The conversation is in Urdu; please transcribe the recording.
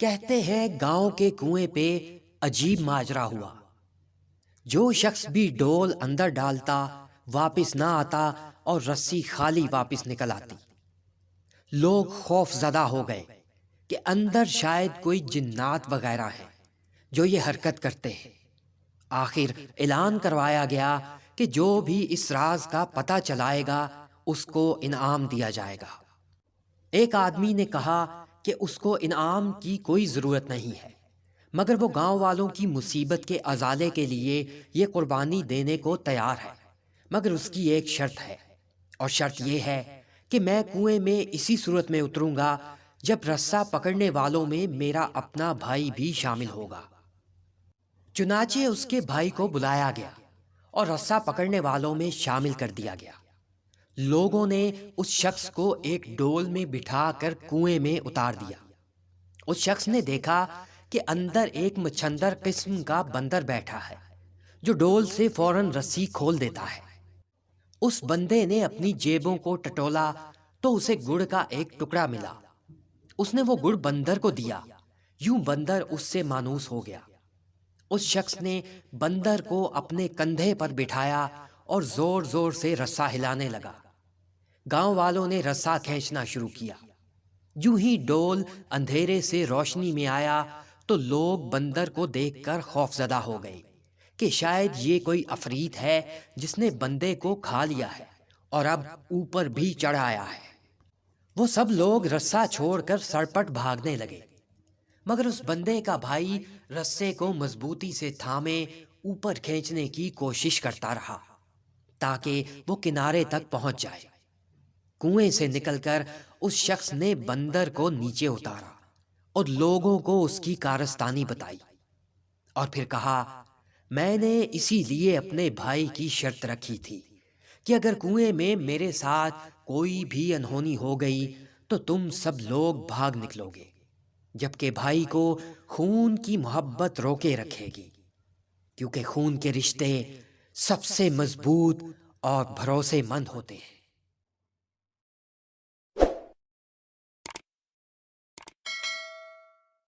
کہتے ہیں گاؤں کے کنویں پہ عجیب ماجرا ہوا۔ جو شخص بھی ڈول اندر ڈالتا واپس نہ آتا اور رسی خالی واپس نکل آتی۔ لوگ خوف زدہ ہو گئے کہ اندر شاید کوئی جنات وغیرہ ہے جو یہ حرکت کرتے ہیں۔ آخر اعلان کروایا گیا کہ جو بھی اس راز کا پتہ چلائے گا اس کو انعام دیا جائے گا۔ ایک آدمی نے کہا کہ اس کو انعام کی کوئی ضرورت نہیں ہے، مگر وہ گاؤں والوں کی مصیبت کے ازالے کے لیے یہ قربانی دینے کو تیار ہے، مگر اس کی ایک شرط ہے، اور شرط یہ ہے کہ میں کنویں میں اسی صورت میں اتروں گا جب رسہ پکڑنے والوں میں میرا اپنا بھائی بھی شامل ہوگا۔ چنانچہ اس کے بھائی کو بلایا گیا اور رسہ پکڑنے والوں میں شامل کر دیا گیا۔ لوگوں نے اس شخص کو ایک ڈول میں بٹھا کر کنویں میں اتار دیا۔ اس شخص نے دیکھا کہ اندر ایک مچھندر قسم کا بندر بیٹھا ہے جو ڈول سے فوراً رسی کھول دیتا ہے۔ اس بندے نے اپنی جیبوں کو ٹٹولا تو اسے گڑ کا ایک ٹکڑا ملا۔ اس نے وہ گڑ بندر کو دیا، یوں بندر اس سے مانوس ہو گیا۔ اس شخص نے بندر کو اپنے کندھے پر بٹھایا اور زور زور سے رسہ ہلانے لگا۔ گاؤں والوں نے رسہ کھینچنا شروع کیا۔ یوں ہی ڈول اندھیرے سے روشنی میں آیا تو لوگ بندر کو دیکھ کر خوف زدہ ہو گئے کہ شاید یہ کوئی عفریت ہے جس نے بندے کو کھا لیا ہے اور اب اوپر بھی چڑھ آیا ہے۔ وہ سب لوگ رسہ چھوڑ کر سرپٹ بھاگنے لگے، مگر اس بندے کا بھائی رسے کو مضبوطی سے تھامے اوپر کھینچنے کی کوشش کرتا رہا تاکہ وہ کنارے تک پہنچ جائے۔ کنویں سے نکل کر اس شخص نے بندر کو نیچے اتارا اور لوگوں کو اس کی کارستانی بتائی، اور پھر کہا، میں نے اسی لیے اپنے بھائی کی شرط رکھی تھی کہ اگر کنویں میں میرے ساتھ کوئی بھی انہونی ہو گئی تو تم سب لوگ بھاگ نکلو گے، جبکہ بھائی کو خون کی محبت روکے رکھے گی، کیونکہ خون کے رشتے سب سے مضبوط اور بھروسے مند ہوتے ہیں۔